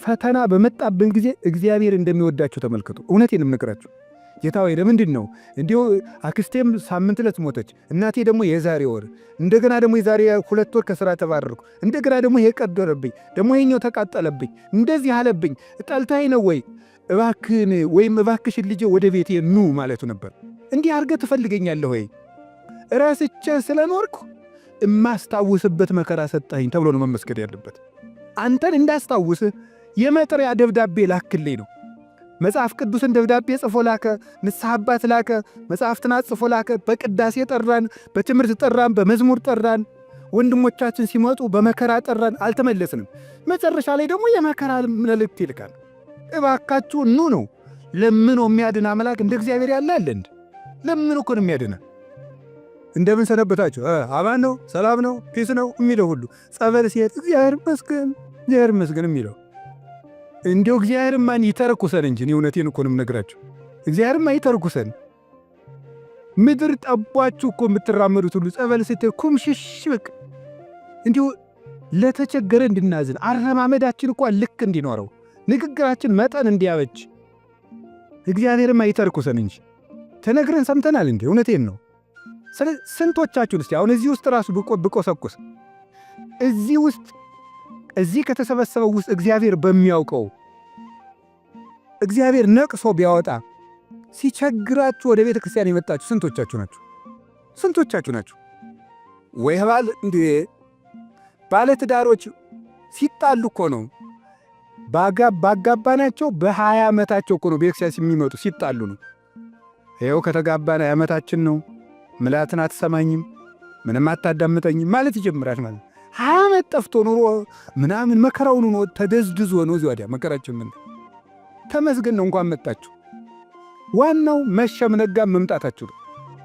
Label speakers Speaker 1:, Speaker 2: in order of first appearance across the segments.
Speaker 1: ፈተና በመጣብን ጊዜ እግዚአብሔር እንደሚወዳቸው ተመልከቱ። እውነቴንም ንገራችሁ ጌታ ሆይ ለምንድን ነው እንዲሁ አክስቴም ሳምንት ዕለት ሞተች፣ እናቴ ደግሞ የዛሬ ወር፣ እንደገና ደግሞ የዛሬ 2 ወር ከሥራ ተባረርኩ፣ እንደገና ደግሞ ይሄ ቀደረብኝ፣ ደግሞ ይሄኛው ተቃጠለብኝ፣ እንደዚህ አለብኝ፣ ጠልታኝ ነው ወይ እባክህን ወይም እባክሽን ልጄ ወደ ቤቴ ኑ ማለቱ ነበር። እንዲህ አድርገህ ትፈልገኛለህ ወይ? ረስቼ ስለኖርኩ እማስታውስበት መከራ ሰጠኸኝ ተብሎ ነው መመስገድ ያለበት። አንተን እንዳስታውስህ የመጥሪያ ደብዳቤ ላክልኝ ነው። መጽሐፍ ቅዱስን ደብዳቤ ጽፎ ላከ፣ ንስሐ አባት ላከ፣ መጽሐፍትን ጽፎ ላከ፣ በቅዳሴ ጠራን፣ በትምህርት ጠራን፣ በመዝሙር ጠራን፣ ወንድሞቻችን ሲመጡ በመከራ ጠራን፣ አልተመለስንም። መጨረሻ ላይ ደግሞ የመከራ መልእክት ይልካል። እባካችሁ ኑ ነው። ለምኖ የሚያድን አምላክ እንደ እግዚአብሔር ያለ አለ እንዴ? ለምኖ እኮ ነው የሚያድነን። እንደምን ሰነበታችሁ? አማን ነው፣ ሰላም ነው፣ ፒስ ነው የሚለው ሁሉ ጸበል ሲሄድ እግዚአብሔር ይመስገን፣ እግዚአብሔር ይመስገን የሚለው እንዲው እግዚአብሔርማ ይተርኩሰን እንጂ እውነቴን እኮ ነው የምነግራችሁ። እግዚአብሔርማ ይተርኩሰን። ምድር ጠቧችሁ እኮ የምትራመዱት ሁሉ ጸበል ስትሄድ ኩምሽሽ በቃ እንዲሁ ለተቸገረ እንድናዝን አረማመዳችን እኮ ልክ እንዲኖረው ንግግራችን መጠን እንዲያበጅ እግዚአብሔርማ ይተርኩሰን እንጂ ተነግረን ሰምተናል እንዴ? እውነቴን ነው። ስንቶቻችሁን እስቲ አሁን እዚህ ውስጥ ራሱ ብቆሰቁስ እዚህ ውስጥ እዚህ ከተሰበሰበው ውስጥ እግዚአብሔር በሚያውቀው እግዚአብሔር ነቅሶ ቢያወጣ ሲቸግራችሁ ወደ ቤተ ክርስቲያን የመጣችሁ ስንቶቻችሁ ናችሁ? ስንቶቻችሁ ናችሁ? ወይ ባል እንዴ ባለትዳሮች ሲጣሉ እኮ ነው ባጋባናቸው በ20 ዓመታቸው እኮ ነው ቤተ ክርስቲያን የሚመጡ ሲጣሉ ነው። ይኸው ከተጋባና ዓመታችን ነው፣ ምላትን አትሰማኝም፣ ምንም አታዳምጠኝም ማለት ይጀምራል ማለት 20 ዓመት ጠፍቶ ኑሮ ምናምን መከራውን ነው ተደዝድዞ ነው እዚህ ወዲያ መከራችን ምን ተመስገን ነው እንኳን መጣችሁ። ዋናው መሸም ነጋም መምጣታችሁ ነው።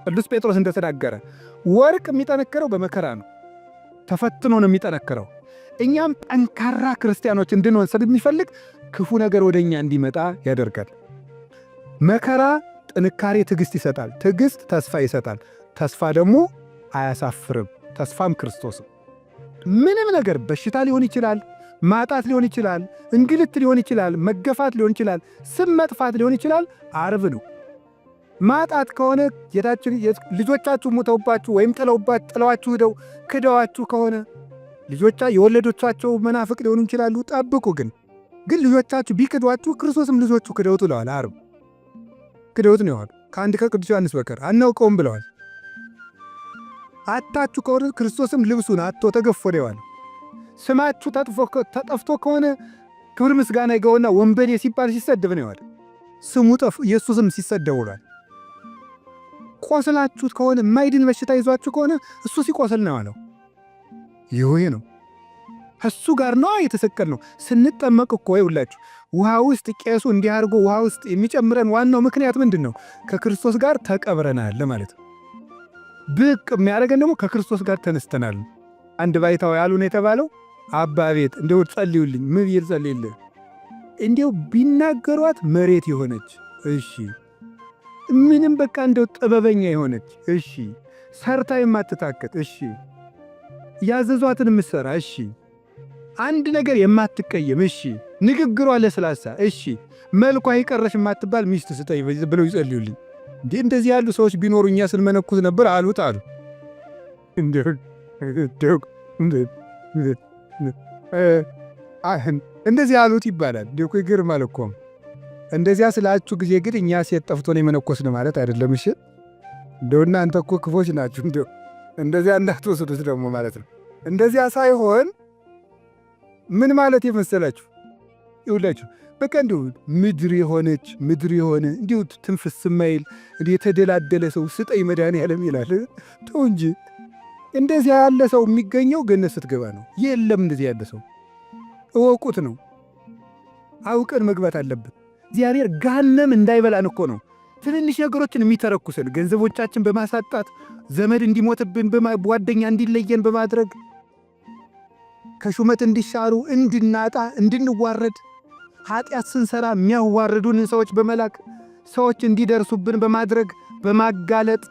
Speaker 1: ቅዱስ ጴጥሮስ እንደተናገረ ወርቅ የሚጠነከረው በመከራ ነው፣ ተፈትኖ ነው የሚጠነከረው። እኛም ጠንካራ ክርስቲያኖች እንድንሆን ስለሚፈልግ ክፉ ነገር ወደኛ እንዲመጣ ያደርጋል። መከራ ጥንካሬ ትዕግስት ይሰጣል፣ ትዕግስት ተስፋ ይሰጣል፣ ተስፋ ደግሞ አያሳፍርም። ተስፋም ክርስቶስም ምንም ነገር በሽታ ሊሆን ይችላል፣ ማጣት ሊሆን ይችላል፣ እንግልት ሊሆን ይችላል፣ መገፋት ሊሆን ይችላል፣ ስም መጥፋት ሊሆን ይችላል። ዓርብ ነው። ማጣት ከሆነ ጌታችን ልጆቻችሁ ሞተውባችሁ ወይም ጥለዋችሁ ሄደው ክደዋችሁ ከሆነ ልጆቻ የወለዶቻቸው መናፍቅ ሊሆኑ ይችላሉ። ጠብቁ። ግን ልጆቻችሁ ቢክዷችሁ ክርስቶስም ልጆቹ ክደውት ብለዋል። ዓርብ ክደውት ነው ያሉ ከአንድ ከቅዱስ ዮሐንስ በቀር አናውቀውም ብለዋል። አታችሁ ከሆነ ክርስቶስም ልብሱን አጥቶ ተገፎ ደዋል። ስማችሁ ተጠፍቶ ከሆነ ክብር ምስጋና ይገውና ወንበዴ ሲባል ሲሰደብ ነው ያለ። ስሙ ኢየሱስም ሲሰደብ ውሏል። ቆስላችሁት ከሆነ የማይድን በሽታ ይዟችሁ ከሆነ እሱ ሲቆስል ነው ያለው። ይሄ ነው እሱ ጋር ነው የተሰቀል ነው። ስንጠመቅ እኮ ይውላችሁ ውሃ ውስጥ ቄሱ እንዲያርጎ ውሃ ውስጥ የሚጨምረን ዋናው ምክንያት ምንድን ነው? ከክርስቶስ ጋር ተቀብረናል ማለት ነው። ብቅ የሚያደርገን ደግሞ ከክርስቶስ ጋር ተነስተናል። አንድ ባይታው ያሉን የተባለው አባ ቤት እንደው ጸልዩልኝ ምን ይጸልይልህ እንደው ቢናገሯት መሬት የሆነች እሺ፣ ምንም በቃ እንደው ጥበበኛ የሆነች እሺ፣ ሰርታ የማትታከት እሺ፣ ያዘዟትን ምሰራ እሺ፣ አንድ ነገር የማትቀየም እሺ፣ ንግግሯ ለስላሳ እሺ፣ መልኳ ይቀረሽ የማትባል ሚስት ስጠኝ ብለው ይጸልዩልኝ። እንደዚህ ያሉ ሰዎች ቢኖሩ እኛ ስንመነኩስ ነበር አሉት አሉ። እንደዚህ አሉት ይባላል። ዲኮ ይገርማል እኮ እንደዚያ ስላችሁ ጊዜ ግን እኛ ሴት ጠፍቶ ነው የመነኮስን ማለት አይደለም። እሺ እንደው እናንተ እኮ ክፎች ናችሁ። እንደው እንደዚያ እንዳትወስዱት ደግሞ ማለት ነው። እንደዚያ ሳይሆን ምን ማለት የመሰላችሁ ይውላችሁ በቃ እንዲሁ ምድር የሆነች ምድር የሆነ እንዲሁ ትንፍስ ማይል እንዲሁ የተደላደለ ሰው ስጠኝ መድኃኔዓለም ይላል። ተው እንጂ እንደዚያ ያለ ሰው የሚገኘው ገነት ስትገባ ነው። የለም እንደዚህ ያለ ሰው እወቁት ነው። አውቀን መግባት አለብን። እግዚአብሔር ገሃነም እንዳይበላን እኮ ነው ትንንሽ ነገሮችን የሚተረኩሰን፣ ገንዘቦቻችን በማሳጣት ዘመድ እንዲሞትብን፣ ጓደኛ እንዲለየን በማድረግ ከሹመት እንዲሻሩ፣ እንድናጣ፣ እንድንዋረድ፣ ኃጢአት ስንሰራ የሚያዋርዱን ሰዎች በመላክ ሰዎች እንዲደርሱብን በማድረግ በማጋለጥ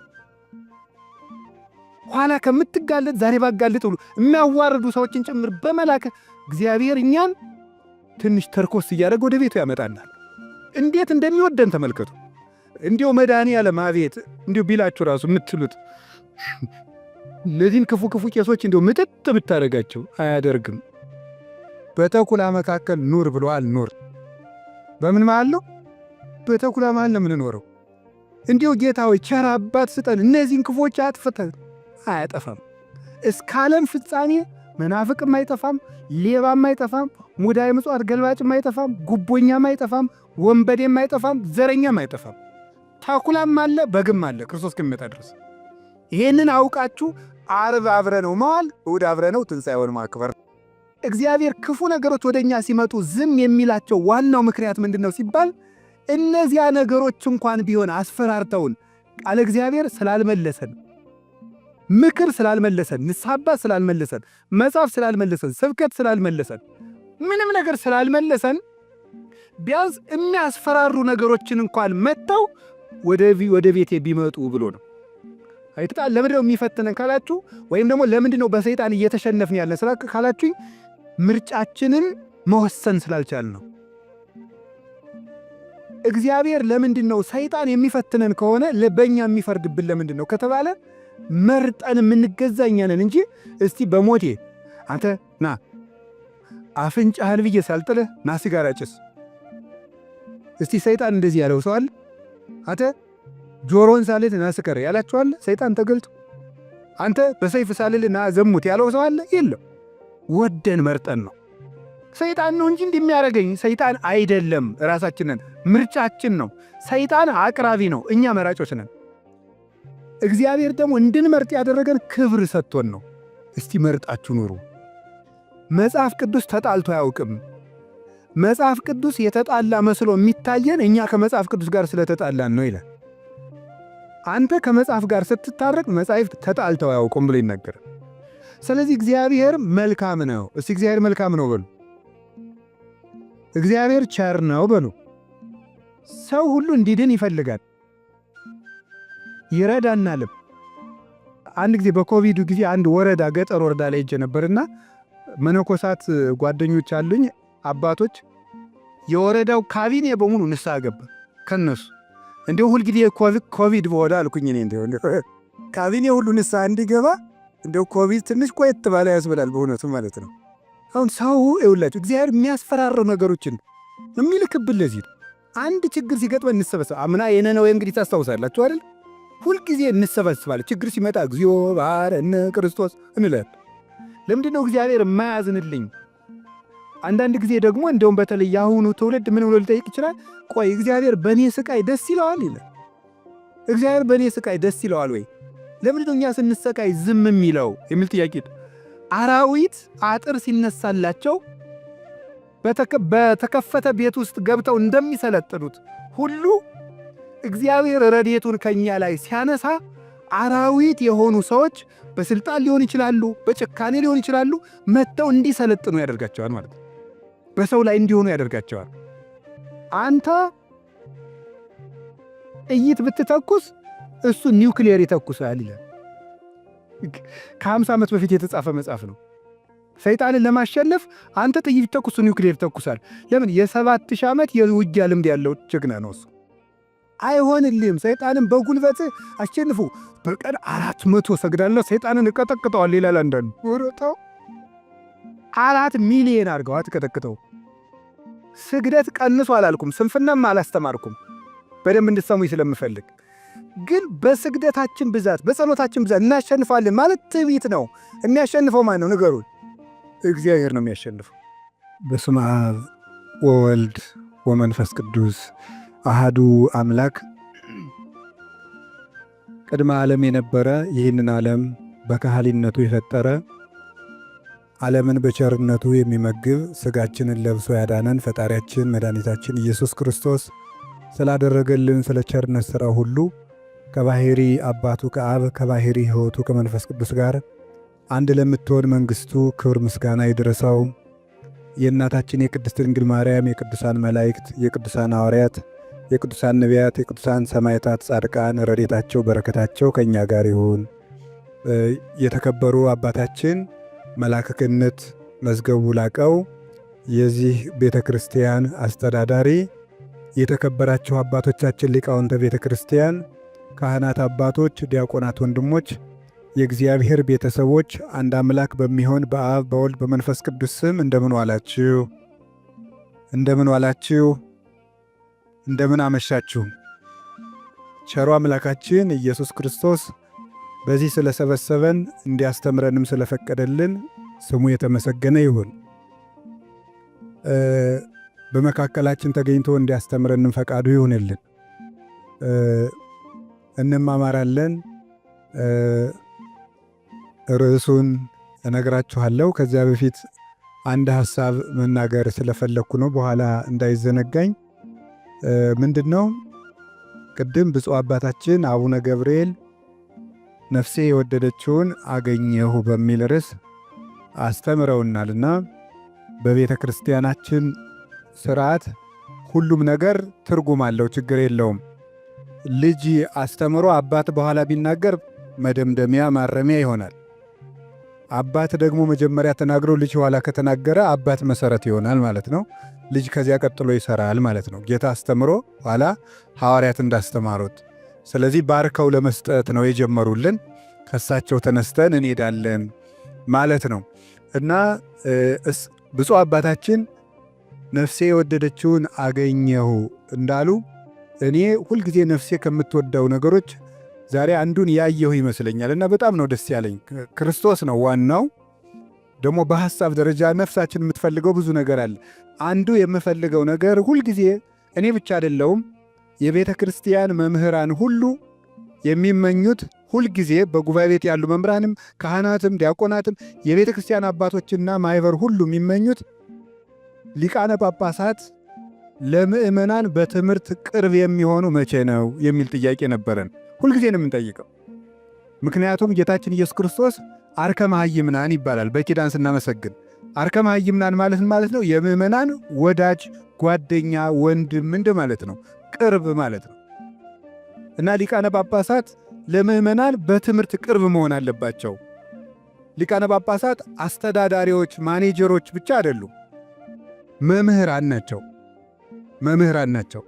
Speaker 1: ኋላ ከምትጋለጥ ዛሬ ባጋለጥ ብሎ የሚያዋርዱ ሰዎችን ጭምር በመላክ እግዚአብሔር እኛን ትንሽ ተርኮስ እያደረገ ወደ ቤቱ ያመጣናል። እንዴት እንደሚወደን ተመልከቱ። እንዲሁ መድኃኔዓለም አቤት እንዲሁ ቢላችሁ ራሱ የምትሉት እነዚህን ክፉ ክፉ ቄሶች እንዲሁ ምጥጥ ብታደርጋቸው አያደርግም። በተኩላ መካከል ኑር ብለዋል። ኑር በምን መሃል ነው? በተኩላ መሃል ነው የምንኖረው። እንዲሁ ጌታ ሆይ ቸር አባት ስጠን፣ እነዚህን ክፎች አጥፍተን። አያጠፋም። እስከ ዓለም ፍጻሜ መናፍቅም አይጠፋም፣ ሌባም አይጠፋም፣ ሙዳይ ምጽዋት ገልባጭም አይጠፋም፣ ጉቦኛም አይጠፋም፣ ወንበዴም አይጠፋም፣ ዘረኛም አይጠፋም። ተኩላም አለ፣ በግም አለ ክርስቶስ እስከሚመጣ ድረስ። ይሄንን አውቃችሁ ዓርብ አብረነው መዋል፣ እሑድ አብረነው ትንሣኤውን ማክበር። እግዚአብሔር ክፉ ነገሮች ወደኛ ሲመጡ ዝም የሚላቸው ዋናው ምክንያት ምንድነው ሲባል እነዚያ ነገሮች እንኳን ቢሆን አስፈራርተውን ቃለ እግዚአብሔር ስላልመለሰን፣ ምክር ስላልመለሰን፣ ንስሐ አባት ስላልመለሰን፣ መጽሐፍ ስላልመለሰን፣ ስብከት ስላልመለሰን፣ ምንም ነገር ስላልመለሰን ቢያንስ የሚያስፈራሩ ነገሮችን እንኳን መጥተው ወደ ቤቴ ቢመጡ ብሎ ነው። አይተጣል። ለምንድነው የሚፈትነን ካላችሁ፣ ወይም ደግሞ ለምንድነው በሰይጣን እየተሸነፍን ያለን ስራ ካላችሁ፣ ምርጫችንን መወሰን ስላልቻል ነው። እግዚአብሔር ለምንድነው ሰይጣን የሚፈትነን ከሆነ በእኛ የሚፈርድብን ለምንድነው ከተባለ መርጠን የምንገዛ እኛ ነን እንጂ እስቲ በሞቴ አንተ ና አፍንጫህን ብዬ ሳልጥልህ ና ሲጋራ ጭስ። እስቲ ሰይጣን እንደዚህ ያለው ሰው አለ? አንተ ጆሮን ሳልል ና ስከር ያላችኋል? ሰይጣን ተገልጦ አንተ በሰይፍ ሳልል ና ዘሙት ያለው ሰው አለ? የለም። ወደን መርጠን ነው። ሰይጣን ነው እንጂ እንደሚያደርገኝ ሰይጣን አይደለም። ራሳችንን ምርጫችን ነው። ሰይጣን አቅራቢ ነው፣ እኛ መራጮች ነን። እግዚአብሔር ደግሞ እንድንመርጥ ያደረገን ክብር ሰጥቶን ነው። እስቲ መርጣችሁ ኑሩ። መጽሐፍ ቅዱስ ተጣልቶ አያውቅም። መጽሐፍ ቅዱስ የተጣላ መስሎ የሚታየን እኛ ከመጽሐፍ ቅዱስ ጋር ስለተጣላን ነው ይላል። አንተ ከመጽሐፍ ጋር ስትታረቅ መጽሐፍት ተጣልተው አያውቁም ብሎ ይናገራል። ስለዚህ እግዚአብሔር መልካም ነው። እስቲ እግዚአብሔር መልካም ነው በሉ። እግዚአብሔር ቸር ነው በሉ። ሰው ሁሉ እንዲድን ይፈልጋል፣ ይረዳናልም። አንድ ጊዜ በኮቪዱ ጊዜ አንድ ወረዳ ገጠር ወረዳ ላይ ሄጄ ነበርና መነኮሳት ጓደኞች አሉኝ፣ አባቶች። የወረዳው ካቢኔ በሙሉ ንስሐ ገባ ከነሱ። እንዲሁ ሁልጊዜ ኮቪድ በወዳ አልኩኝ እኔ እንዲሁ ካቢኔ ሁሉ ንስሐ እንዲገባ እንዲሁ ኮቪድ ትንሽ ቆየት ባለ ያስብላል በእውነቱ ማለት ነው። አሁን ሰው ይውላችሁ እግዚአብሔር የሚያስፈራረው ነገሮችን የሚልክብል ለዚህ ነው። አንድ ችግር ሲገጥመን እንሰበሰብ። አምና የነነዌ እንግዲህ ታስታውሳላችሁ አይደል? ሁልጊዜ እንሰበስባለን። ችግር ሲመጣ እግዚኦ ባረነ ክርስቶስ እንላለን። ለምንድን ነው እግዚአብሔር የማያዝንልኝ? አንዳንድ ጊዜ ደግሞ እንደውም በተለይ የአሁኑ ትውልድ ምን ብሎ ሊጠይቅ ይችላል? ቆይ እግዚአብሔር በእኔ ስቃይ ደስ ይለዋል ይላል። እግዚአብሔር በእኔ ስቃይ ደስ ይለዋል ወይ? ለምንድን ነው እኛ ስንሰቃይ ዝም የሚለው የሚል ጥያቄ። አራዊት አጥር ሲነሳላቸው በተከፈተ ቤት ውስጥ ገብተው እንደሚሰለጥኑት ሁሉ እግዚአብሔር ረድኤቱን ከኛ ላይ ሲያነሳ አራዊት የሆኑ ሰዎች በስልጣን ሊሆን ይችላሉ፣ በጭካኔ ሊሆን ይችላሉ፣ መጥተው እንዲሰለጥኑ ያደርጋቸዋል ማለት ነው። በሰው ላይ እንዲሆኑ ያደርጋቸዋል። አንተ ጥይት ብትተኩስ እሱ ኒውክሊየር ይተኩሳል ይላል። ከ50 ዓመት በፊት የተጻፈ መጽሐፍ ነው። ሰይጣንን ለማሸነፍ አንተ ጥይት ብትተኩስ ኒውክሊየር ይተኩሳል። ለምን? የ7000 ዓመት የውጊያ ልምድ ያለው ጀግና ነው እሱ። አይሆንልህም። ሰይጣንን በጉልበት አሸንፉ። በቀን 400 ሰግዳለሁ ሰይጣንን እቀጠቅጠዋል ይላል አንዳንዱ። ወረታው 4 ሚሊዮን አድርገው አትቀጠቅጠው። ስግደት ቀንሱ አላልኩም፣ ስንፍናም አላስተማርኩም። በደንብ እንድትሰሙኝ ስለምፈልግ ግን በስግደታችን ብዛት በጸሎታችን ብዛት እናሸንፋለን ማለት ትዕቢት ነው። የሚያሸንፈው ማን ነው? ንገሩን። እግዚአብሔር ነው የሚያሸንፈው። በስመ አብ ወወልድ ወመንፈስ ቅዱስ አሃዱ አምላክ። ቅድመ ዓለም የነበረ ይህንን ዓለም በካህሊነቱ የፈጠረ ዓለምን በቸርነቱ የሚመግብ ሥጋችንን ለብሶ ያዳነን ፈጣሪያችን መድኃኒታችን ኢየሱስ ክርስቶስ ስላደረገልን ስለ ቸርነት ሥራ ሁሉ ከባሕሪ አባቱ ከአብ ከባሕሪ ሕይወቱ ከመንፈስ ቅዱስ ጋር አንድ ለምትሆን መንግሥቱ ክብር ምስጋና ይድረሰው። የእናታችን የቅድስት ድንግል ማርያም የቅዱሳን መላእክት የቅዱሳን ሐዋርያት የቅዱሳን ነቢያት የቅዱሳን ሰማዕታት ጻድቃን ረድኤታቸው በረከታቸው ከእኛ ጋር ይሁን። የተከበሩ አባታችን መልአከ ገነት መዝገቡ ላቀው የዚህ ቤተ ክርስቲያን አስተዳዳሪ፣ የተከበራችሁ አባቶቻችን ሊቃውንተ ቤተ ክርስቲያን፣ ካህናት አባቶች፣ ዲያቆናት ወንድሞች፣ የእግዚአብሔር ቤተሰቦች አንድ አምላክ በሚሆን በአብ በወልድ በመንፈስ ቅዱስ ስም እንደምን ዋላችሁ? እንደምን ዋላችሁ? እንደምን አመሻችሁ? ቸሩ አምላካችን ኢየሱስ ክርስቶስ በዚህ ስለሰበሰበን እንዲያስተምረንም ስለፈቀደልን ስሙ የተመሰገነ ይሁን። በመካከላችን ተገኝቶ እንዲያስተምረንም ፈቃዱ ይሁንልን። እንማማራለን። ርዕሱን እነግራችኋለሁ። ከዚያ በፊት አንድ ሐሳብ መናገር ስለፈለግኩ ነው፣ በኋላ እንዳይዘነጋኝ። ምንድነው? ቅድም ብፁዕ አባታችን አቡነ ገብርኤል ነፍሴ የወደደችውን አገኘሁ በሚል ርዕስ አስተምረውናልና በቤተ ክርስቲያናችን ስርዓት ሁሉም ነገር ትርጉም አለው፣ ችግር የለውም። ልጅ አስተምሮ አባት በኋላ ቢናገር መደምደሚያ ማረሚያ ይሆናል። አባት ደግሞ መጀመሪያ ተናግሮ ልጅ ኋላ ከተናገረ አባት መሰረት ይሆናል ማለት ነው። ልጅ ከዚያ ቀጥሎ ይሰራል ማለት ነው። ጌታ አስተምሮ ኋላ ሐዋርያት እንዳስተማሩት። ስለዚህ ባርከው ለመስጠት ነው የጀመሩልን። ከሳቸው ተነስተን እንሄዳለን ማለት ነው እና ብፁዕ አባታችን ነፍሴ የወደደችውን አገኘሁ እንዳሉ እኔ ሁልጊዜ ነፍሴ ከምትወደው ነገሮች ዛሬ አንዱን ያየሁ ይመስለኛል እና በጣም ነው ደስ ያለኝ። ክርስቶስ ነው ዋናው። ደግሞ በሐሳብ ደረጃ ነፍሳችን የምትፈልገው ብዙ ነገር አለ። አንዱ የምፈልገው ነገር ሁልጊዜ እኔ ብቻ አይደለሁም፣ የቤተ ክርስቲያን መምህራን ሁሉ የሚመኙት ሁልጊዜ በጉባኤ ቤት ያሉ መምህራንም፣ ካህናትም፣ ዲያቆናትም፣ የቤተ ክርስቲያን አባቶችና ማኅበር ሁሉ የሚመኙት ሊቃነ ጳጳሳት ለምእመናን በትምህርት ቅርብ የሚሆኑ መቼ ነው የሚል ጥያቄ ነበረን። ሁልጊዜ ነው የምንጠይቀው። ምክንያቱም ጌታችን ኢየሱስ ክርስቶስ አርከ መሃይምናን ይባላል በኪዳን ስናመሰግን። አርከ መሃይምናን ማለት ነው የምእመናን ወዳጅ፣ ጓደኛ፣ ወንድም እንደ ማለት ነው፣ ቅርብ ማለት ነው። እና ሊቃነ ጳጳሳት ለምእመናን በትምህርት ቅርብ መሆን አለባቸው። ሊቃነ ጳጳሳት አስተዳዳሪዎች፣ ማኔጀሮች ብቻ አይደሉም፣ መምህራን ናቸው። መምህራን ናቸው።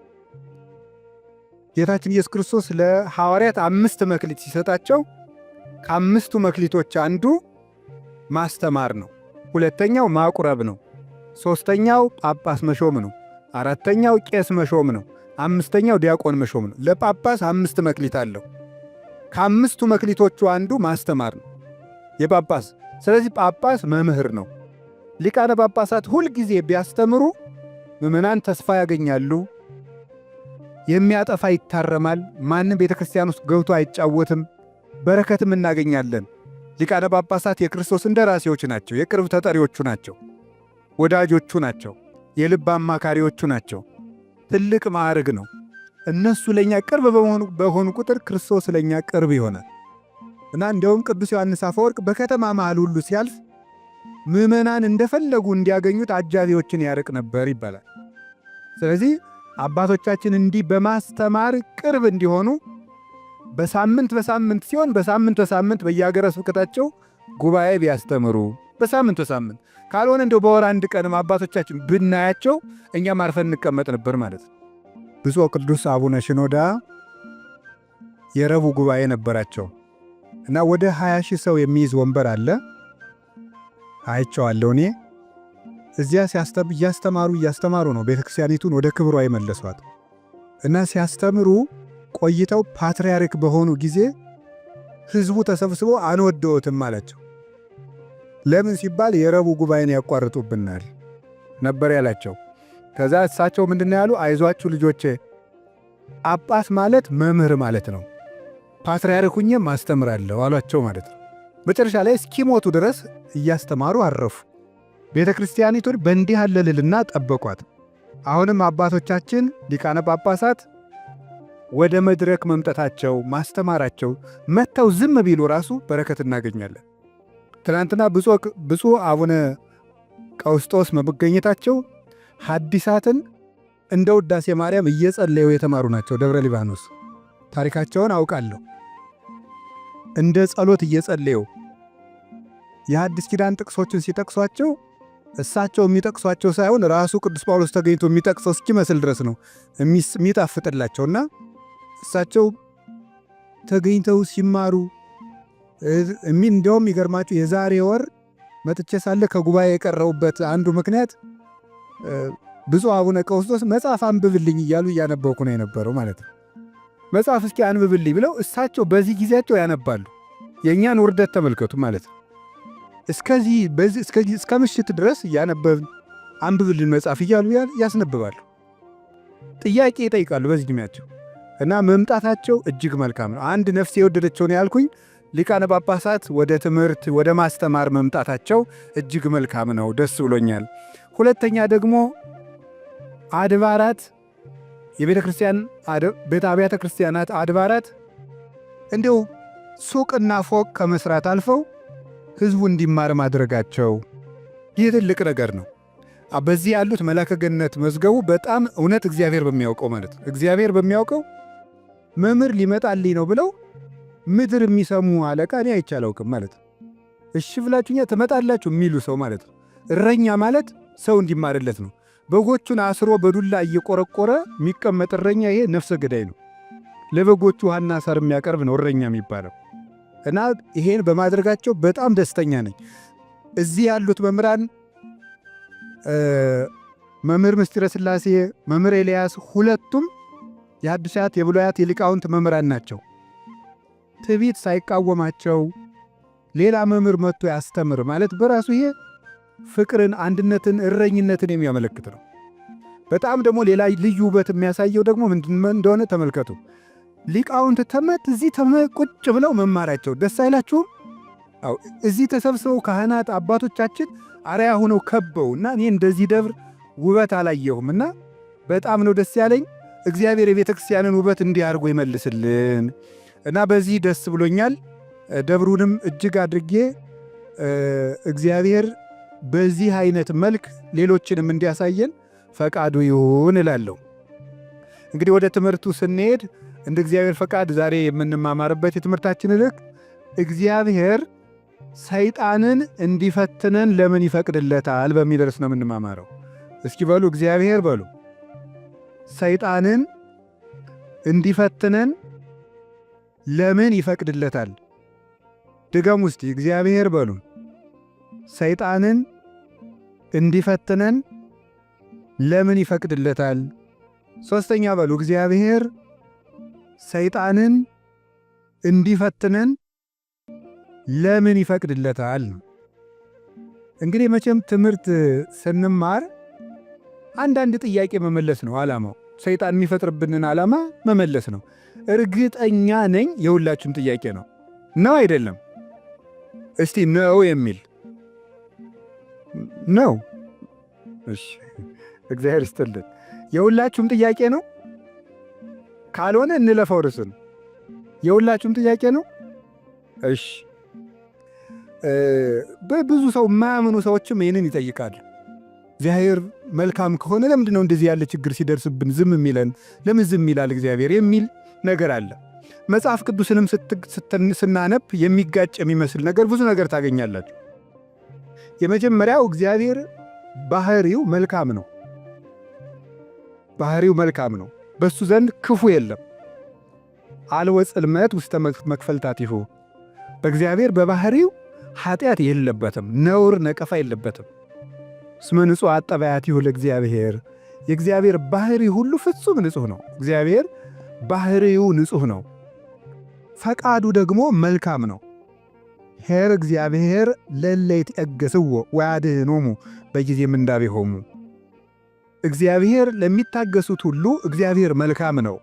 Speaker 1: ጌታችን ኢየሱስ ክርስቶስ ለሐዋርያት 5 መክሊት ሲሰጣቸው ከ5ቱ መክሊቶች አንዱ ማስተማር ነው። ሁለተኛው ማቁረብ ነው። ሦስተኛው ጳጳስ መሾም ነው። አራተኛው ቄስ መሾም ነው። 5ኛው ዲያቆን መሾም ነው። ለጳጳስ 5 መክሊት አለው። ከ5ቱ መክሊቶቹ አንዱ ማስተማር ነው የጳጳስ። ስለዚህ ጳጳስ መምህር ነው። ሊቃነ ጳጳሳት ሁልጊዜ ቢያስተምሩ ምዕመናን ተስፋ ያገኛሉ። የሚያጠፋ ይታረማል። ማንም ቤተ ክርስቲያን ውስጥ ገብቶ አይጫወትም። በረከትም እናገኛለን። ሊቃነ ጳጳሳት የክርስቶስ እንደራሴዎች ናቸው። የቅርብ ተጠሪዎቹ ናቸው። ወዳጆቹ ናቸው። የልብ አማካሪዎቹ ናቸው። ትልቅ ማዕረግ ነው። እነሱ ለእኛ ቅርብ በሆኑ ቁጥር ክርስቶስ ለእኛ ቅርብ ይሆናል እና እንዲያውም ቅዱስ ዮሐንስ አፈወርቅ በከተማ መሃል ሁሉ ሲያልፍ ምዕመናን እንደፈለጉ እንዲያገኙት አጃቢዎችን ያርቅ ነበር ይባላል። ስለዚህ አባቶቻችን እንዲህ በማስተማር ቅርብ እንዲሆኑ በሳምንት ሲሆን በሳምንት በየሀገረ ስብከታቸው ጉባኤ ቢያስተምሩ በሳምንት ካልሆነ እንደው በወር አንድ ቀንም አባቶቻችን ብናያቸው እኛም አርፈን እንቀመጥ ነበር ማለት ነው። ብፁዕ ቅዱስ አቡነ ሽኖዳ የረቡዕ ጉባኤ ነበራቸው እና ወደ 20 ሺህ ሰው የሚይዝ ወንበር አለ። አይቼዋለሁ እኔ። እዚያ እያስተማሩ ነው ቤተ ክርስቲያኒቱን ወደ ክብሯ የመለሷት እና ሲያስተምሩ ቆይተው ፓትርያርክ በሆኑ ጊዜ ሕዝቡ ተሰብስቦ አንወደዎትም አላቸው። ለምን ሲባል የረቡዕ ጉባኤን ያቋርጡብናል ነበር ያላቸው። ከዛ እሳቸው ምንድን ያሉ? አይዟችሁ ልጆቼ፣ ጳጳስ ማለት መምህር ማለት ነው፣ ፓትርያርክ ሁኜ ማስተምራለሁ አሏቸው ማለት ነው። መጨረሻ ላይ እስኪሞቱ ድረስ እያስተማሩ አረፉ። ቤተ ክርስቲያኒቱን በእንዲህ ያለ ልዕልና ጠበቋት። አሁንም አባቶቻችን ሊቃነ ጳጳሳት ወደ መድረክ መምጠታቸው፣ ማስተማራቸው፣ መጥተው ዝም ቢሉ ራሱ በረከት እናገኛለን። ትናንትና ብፁዕ አቡነ ቀውስጦስ መገኘታቸው ሐዲሳትን እንደ ውዳሴ ማርያም እየጸለዩ የተማሩ ናቸው። ደብረ ሊባኖስ ታሪካቸውን አውቃለሁ። እንደ ጸሎት እየጸለዩ የሐዲስ ኪዳን ጥቅሶችን ሲጠቅሷቸው እሳቸው የሚጠቅሷቸው ሳይሆን ራሱ ቅዱስ ጳውሎስ ተገኝቶ የሚጠቅሰው እስኪመስል ድረስ ነው የሚጣፍጥላቸውና እሳቸው ተገኝተው ሲማሩ እንዲያውም ይገርማችሁ የዛሬ ወር መጥቼ ሳለ ከጉባኤ የቀረውበት አንዱ ምክንያት ብፁዕ አቡነ ቀውስጦስ መጽሐፍ አንብብልኝ እያሉ እያነበብኩ ነው የነበረው ማለት ነው። መጽሐፍ እስኪ አንብብልኝ ብለው እሳቸው በዚህ ጊዜያቸው ያነባሉ። የእኛን ውርደት ተመልከቱ ማለት ነው። እስከ ምሽት ድረስ እያነበብን አንብብልን መጽሐፍ እያሉ ያስነብባሉ። ጥያቄ ይጠይቃሉ በዚህ ዕድሜያቸው እና መምጣታቸው እጅግ መልካም ነው። አንድ ነፍስ የወደደችውን ያልኩኝ ሊቃነ ጳጳሳት ወደ ትምህርት ወደ ማስተማር መምጣታቸው እጅግ መልካም ነው፣ ደስ ብሎኛል። ሁለተኛ ደግሞ አድባራት የቤተ ክርስቲያን አብያተ ክርስቲያናት አድባራት እንዲሁ ሱቅና ፎቅ ከመስራት አልፈው ሕዝቡ እንዲማር ማድረጋቸው ይህ ትልቅ ነገር ነው። በዚህ ያሉት መላከ ገነት መዝገቡ በጣም እውነት እግዚአብሔር በሚያውቀው ማለት ነው። እግዚአብሔር በሚያውቀው መምህር ሊመጣልኝ ነው ብለው ምድር የሚሰሙ አለቃ እኔ አይቼ አላውቅም ማለት ነው። እሺ ብላችሁኛ ትመጣላችሁ የሚሉ ሰው ማለት ነው። እረኛ ማለት ሰው እንዲማርለት ነው። በጎቹን አስሮ በዱላ እየቆረቆረ የሚቀመጥ እረኛ ይሄ ነፍሰ ገዳይ ነው። ለበጎቹ ውሃና ሳር የሚያቀርብ ነው እረኛ የሚባለው። እና ይሄን በማድረጋቸው በጣም ደስተኛ ነኝ። እዚህ ያሉት መምህራን መምህር ምስጢረ ሥላሴ፣ መምህር ኤልያስ ሁለቱም የሐዲሳት የብሉያት የሊቃውንት መምህራን ናቸው። ትዕቢት ሳይቃወማቸው ሌላ መምህር መጥቶ ያስተምር ማለት በራሱ ይሄ ፍቅርን፣ አንድነትን፣ እረኝነትን የሚያመለክት ነው። በጣም ደግሞ ሌላ ልዩ ውበት የሚያሳየው ደግሞ ምንድን እንደሆነ ተመልከቱ። ሊቃውንት እዚህ ቁጭ ብለው መማራቸው ደስ አይላችሁም? አዎ፣ እዚህ ተሰብስበው ካህናት አባቶቻችን አርያ ሆነው ከበው እና እኔ እንደዚህ ደብር ውበት አላየሁምና በጣም ነው ደስ ያለኝ። እግዚአብሔር የቤተ ክርስቲያንን ውበት እንዲህ አድርጎ ይመልስልን እና በዚህ ደስ ብሎኛል። ደብሩንም እጅግ አድርጌ እግዚአብሔር በዚህ አይነት መልክ ሌሎችንም እንዲያሳየን ፈቃዱ ይሁን እላለሁ። እንግዲህ ወደ ትምህርቱ ስንሄድ እንደ እግዚአብሔር ፈቃድ ዛሬ የምንማማርበት የትምህርታችን ርዕስ እግዚአብሔር ሰይጣንን እንዲፈትነን ለምን ይፈቅድለታል በሚል ርዕስ ነው የምንማማረው። እስኪ በሉ እግዚአብሔር በሉ። ሰይጣንን እንዲፈትነን ለምን ይፈቅድለታል? ድገሙ እስቲ እግዚአብሔር በሉ። ሰይጣንን እንዲፈትነን ለምን ይፈቅድለታል? ሦስተኛ በሉ እግዚአብሔር ሰይጣንን እንዲፈትነን ለምን ይፈቅድለታል? እንግዲህ መቼም ትምህርት ስንማር አንዳንድ ጥያቄ መመለስ ነው ዓላማው። ሰይጣን የሚፈጥርብንን ዓላማ መመለስ ነው። እርግጠኛ ነኝ የሁላችሁም ጥያቄ ነው። ነው አይደለም? እስቲ ነው የሚል ነው። እሺ፣ እግዚአብሔር ይስጥልን። የሁላችሁም ጥያቄ ነው። ካልሆነ እንለፈው ርዕሱን። የሁላችሁም ጥያቄ ነው። እሺ፣ በብዙ ሰው የማያምኑ ሰዎችም ይህንን ይጠይቃሉ። እግዚአብሔር መልካም ከሆነ ለምንድን ነው እንደዚህ ያለ ችግር ሲደርስብን ዝም የሚለን? ለምን ዝም ይላል እግዚአብሔር የሚል ነገር አለ። መጽሐፍ ቅዱስንም ስናነብ የሚጋጭ የሚመስል ነገር ብዙ ነገር ታገኛላችሁ። የመጀመሪያው እግዚአብሔር ባህሪው መልካም ነው። ባህሪው መልካም ነው። በሱ ዘንድ ክፉ የለም። አልወ ጽልመት ውስተ መክፈልታቲሁ። በእግዚአብሔር በባህሪው ኃጢአት የለበትም፣ ነውር ነቀፋ የለበትም። እስመ ንጹሕ አጠባያቲሁ ለእግዚአብሔር። የእግዚአብሔር ባህሪ ሁሉ ፍጹም ንጹሕ ነው። እግዚአብሔር ባህሪው ንጹሕ ነው። ፈቃዱ ደግሞ መልካም ነው። ኄር እግዚአብሔር ለእለ ይትዔገሥዎ ወያድኅኖሙ በጊዜ ምንዳቤሆሙ። እግዚአብሔር ለሚታገሱት ሁሉ እግዚአብሔር መልካም ነው፣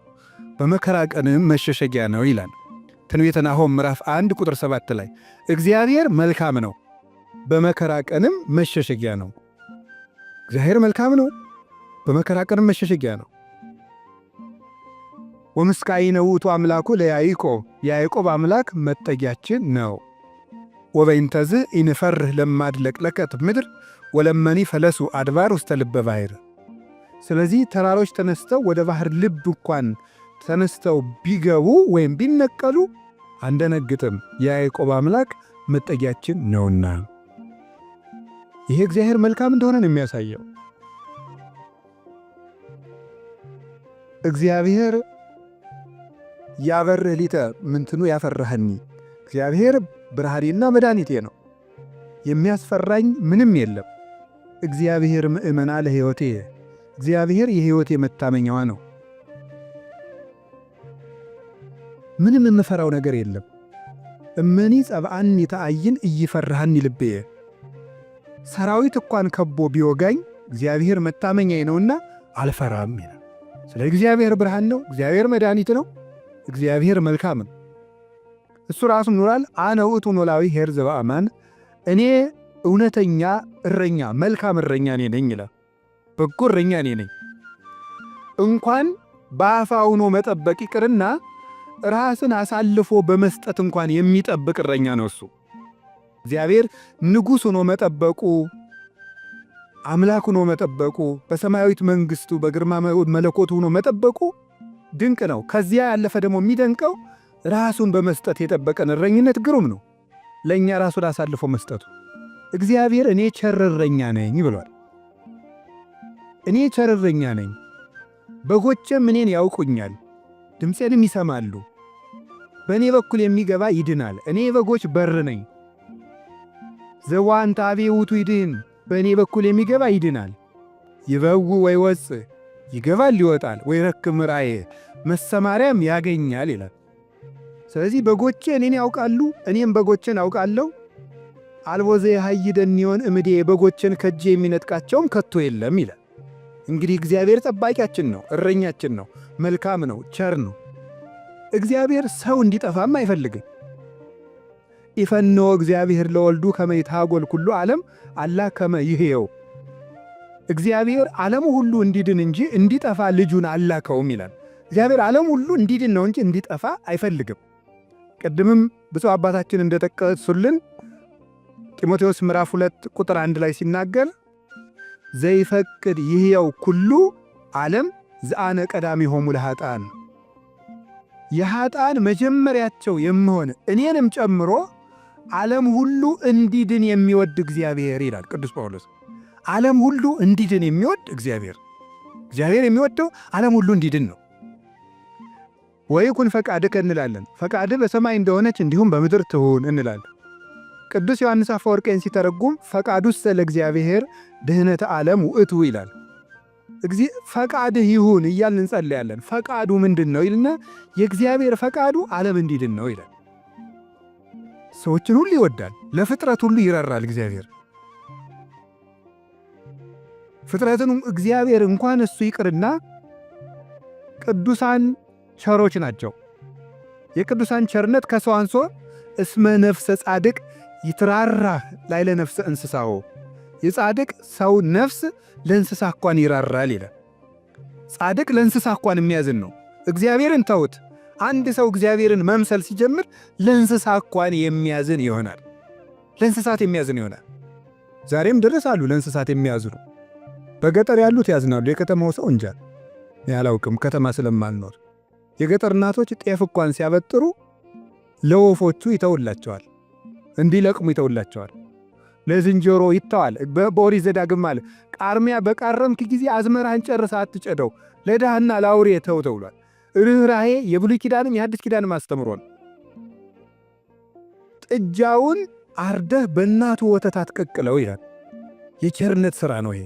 Speaker 1: በመከራ ቀንም መሸሸጊያ ነው ይላል ትንቢተ ናሆም ምዕራፍ 1 ቁጥር 7 ላይ እግዚአብሔር መልካም ነው፣ በመከራ ቀንም መሸሸጊያ ነው። እግዚአብሔር መልካም ነው፣ በመከራ ቀንም መሸሸጊያ ነው። ወምስካኢነ ውእቱ አምላኩ ለያዕቆብ፣ የያዕቆብ አምላክ መጠጊያችን ነው። ወበይንተዝ ኢንፈርህ ለማድለቅለቀት ምድር ወለመኒ ፈለሱ አድባር ውስተ ልበ ባሕር። ስለዚህ ተራሮች ተነስተው ወደ ባህር ልብ እንኳን ተነስተው ቢገቡ ወይም ቢነቀሉ አንደነግጥም፣ የያዕቆብ አምላክ መጠጊያችን ነውና። ይሄ እግዚአብሔር መልካም እንደሆነ ነው የሚያሳየው። እግዚአብሔር ያበርህ ሊተ ምንትኑ ያፈራህኒ፣ እግዚአብሔር ብርሃኔና መድኃኒቴ ነው፣ የሚያስፈራኝ ምንም የለም። እግዚአብሔር ምእመና ለሕይወቴ፣ እግዚአብሔር የሕይወቴ መታመኛዋ ነው። ምንም የምፈራው ነገር የለም። እመኒ ጸብአኒ ተአይን እይፈራሃኒ ልቤየ፣ ሰራዊት እንኳን ከቦ ቢወጋኝ እግዚአብሔር መታመኛዬ ነውና አልፈራም ይላል። ስለ እግዚአብሔር ብርሃን ነው፣ እግዚአብሔር መድኃኒት ነው፣ እግዚአብሔር መልካም ነው። እሱ ራሱ ኑራል አነ ውእቱ ኖላዊ ኄር ዘበአማን፣ እኔ እውነተኛ እረኛ መልካም እረኛ እኔ ነኝ ይላል። በጎ እረኛ እኔ ነኝ። እንኳን በአፋ ሆኖ መጠበቅ ይቅርና ራስን አሳልፎ በመስጠት እንኳን የሚጠብቅ እረኛ ነው እሱ። እግዚአብሔር ንጉሥ ሆኖ መጠበቁ፣ አምላክ ሆኖ መጠበቁ፣ በሰማያዊት መንግሥቱ በግርማ መለኮቱ ሆኖ መጠበቁ ድንቅ ነው። ከዚያ ያለፈ ደግሞ የሚደንቀው ራሱን በመስጠት የጠበቀን እረኝነት ግሩም ነው። ለእኛ ራሱን አሳልፎ መስጠቱ። እግዚአብሔር እኔ ቸር እረኛ ነኝ ብሏል። እኔ ቸር እረኛ ነኝ፣ በጎቼም እኔን ያውቁኛል፣ ድምፄንም ይሰማሉ። በእኔ በኩል የሚገባ ይድናል። እኔ በጎች በር ነኝ። ዘዋንተ አቤ ውእቱ ይድህን፣ በእኔ በኩል የሚገባ ይድናል። ይበው ወይ ወፅ፣ ይገባል ይወጣል፣ ወይ ረክም ራእየ፣ መሰማሪያም ያገኛል ይላል። ስለዚህ በጎቼ እኔን ያውቃሉ፣ እኔም በጎቼን አውቃለሁ። አልቦ ዘየሐይደኒዮን እምዴ፣ በጎቼን ከጄ የሚነጥቃቸውም ከቶ የለም ይላል። እንግዲህ እግዚአብሔር ጠባቂያችን ነው፣ እረኛችን ነው፣ መልካም ነው፣ ቸር ነው። እግዚአብሔር ሰው እንዲጠፋም አይፈልግም። ኢፈነወ እግዚአብሔር ለወልዱ ከመ ይትሐጐል ኩሉ ዓለም አላ ከመ ይሕየው፣ እግዚአብሔር ዓለሙ ሁሉ እንዲድን እንጂ እንዲጠፋ ልጁን አላከውም ይላል። እግዚአብሔር ዓለም ሁሉ እንዲድን ነው እንጂ እንዲጠፋ አይፈልግም። ቅድምም ብፁዕ አባታችን እንደጠቀሱልን ጢሞቴዎስ ምዕራፍ 2 ቁጥር 1 ላይ ሲናገር ዘይፈቅድ ይሕየው ኩሉ ዓለም ዘአነ ቀዳሚሆሙ ለኃጥአን፣ የኃጥአን መጀመሪያቸው የምሆን እኔንም ጨምሮ ዓለም ሁሉ እንዲድን የሚወድ እግዚአብሔር ይላል ቅዱስ ጳውሎስ። ዓለም ሁሉ እንዲድን የሚወድ እግዚአብሔር የሚወደው ዓለም ሁሉ እንዲድን ነው። ወይኩን ፈቃድከ እንላለን። ፈቃድህ በሰማይ እንደሆነች እንዲሁም በምድር ትሁን እንላለን። ቅዱስ ዮሐንስ አፈወርቄን ሲተረጉም ፈቃዱሰ ለእግዚአብሔር ድኅነተ ዓለም ውእቱ ይላል። ፈቃድህ ይሁን እያልን እንጸልያለን። ፈቃዱ ምንድን ነው ይልና የእግዚአብሔር ፈቃዱ ዓለም እንዲድን ነው ይላል። ሰዎችን ሁሉ ይወዳል፣ ለፍጥረት ሁሉ ይራራል። እግዚአብሔር ፍጥረትን እግዚአብሔር እንኳን እሱ ይቅርና ቅዱሳን ቸሮች ናቸው። የቅዱሳን ቸርነት ከሰው አንሶ እስመ ነፍሰ ጻድቅ ይትራራ ላዕለ ነፍሰ እንስሳው፣ የጻድቅ ሰው ነፍስ ለእንስሳ እንኳን ይራራል ይላል። ጻድቅ ለእንስሳ እንኳን የሚያዝን ነው። እግዚአብሔርን ተውት፣ አንድ ሰው እግዚአብሔርን መምሰል ሲጀምር ለእንስሳ እንኳን የሚያዝን ይሆናል። ለእንስሳት የሚያዝን ይሆናል። ዛሬም ድረስ አሉ ለእንስሳት የሚያዝኑ። በገጠር ያሉት ያዝናሉ፣ የከተማው ሰው እንጃ ያላውቅም፣ ከተማ ስለማልኖር። የገጠር እናቶች ጤፍ እንኳን ሲያበጥሩ ለወፎቹ ይተውላቸዋል፣ እንዲለቅሙ ይተውላቸዋል። ለዝንጀሮ ይተዋል። በኦሪት ዘዳግም አለ ቃርሚያ በቃረምክ ጊዜ አዝመራህን ጨርሰህ አትጨደው፣ ለድሃና ለአውሬ ተው ተብሏል። ርኅራኄ የብሉይ ኪዳንም የሐዲስ ኪዳንም አስተምሮን። ጥጃውን አርደህ በእናቱ ወተት አትቀቅለው ይላል። የቸርነት ሥራ ነው ይሄ።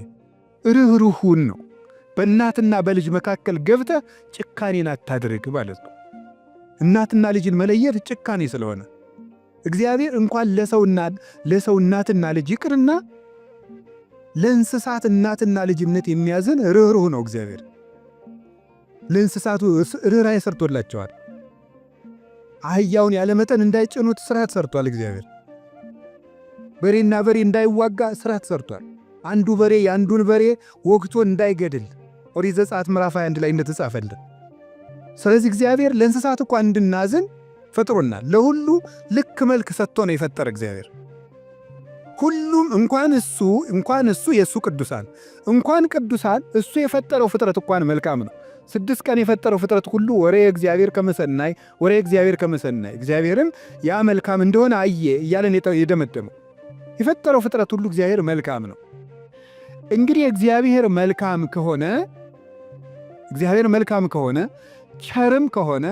Speaker 1: ርኅሩሁን ነው። በእናትና በልጅ መካከል ገብተህ ጭካኔን አታድርግ ማለት ነው። እናትና ልጅን መለየት ጭካኔ ስለሆነ እግዚአብሔር እንኳን ለሰው እናትና ልጅ ይቅርና ለእንስሳት እናትና ልጅነት የሚያዝን ርኅሩህ ነው እግዚአብሔር። ለእንስሳቱ ርኅራኄ ሰርቶላቸዋል። አህያውን ያለመጠን እንዳይጭኑት ሥርዓት ሰርቷል እግዚአብሔር። በሬና በሬ እንዳይዋጋ ሥርዓት ሰርቷል። አንዱ በሬ የአንዱን በሬ ወግቶ እንዳይገድል ኦሪት ዘጸአት ምዕራፍ 21 ላይ እንደተጻፈልን። ስለዚህ እግዚአብሔር ለእንስሳት እንኳን እንድናዝን ፈጥሮናል። ለሁሉ ልክ መልክ ሰጥቶ ነው የፈጠረ እግዚአብሔር። ሁሉም እንኳን እሱ የእሱ ቅዱሳን እሱ የፈጠረው ፍጥረት እንኳን መልካም ነው። 6 ቀን የፈጠረው ፍጥረት ሁሉ ወሬ እግዚአብሔር ከመሰናይ እግዚአብሔርም ያ መልካም እንደሆነ አየ እያለን የደመደመው የፈጠረው ፍጥረት ሁሉ እግዚአብሔር መልካም ነው። እንግዲህ እግዚአብሔር መልካም ከሆነ ቸርም ከሆነ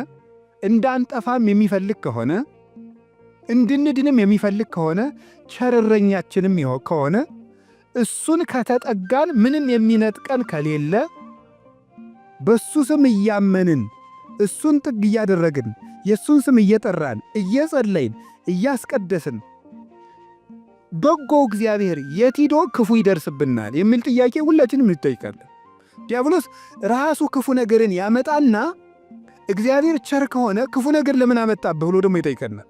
Speaker 1: እንዳንጠፋም የሚፈልግ ከሆነ እንድንድንም የሚፈልግ ከሆነ ቸር እረኛችንም ከሆነ እሱን ከተጠጋን ምንም የሚነጥቀን ከሌለ በሱ ስም እያመንን እሱን ጥግ እያደረግን የእሱን ስም እየጠራን እየጸለይን እያስቀደስን በጎ እግዚአብሔር የት ሄዶ ክፉ ይደርስብናል የሚል ጥያቄ ሁላችንም እንጠይቃለን። ዲያብሎስ ራሱ ክፉ ነገርን ያመጣና እግዚአብሔር ቸር ከሆነ ክፉ ነገር ለምን አመጣብህ ብሎ ደግሞ ይጠይቀናል።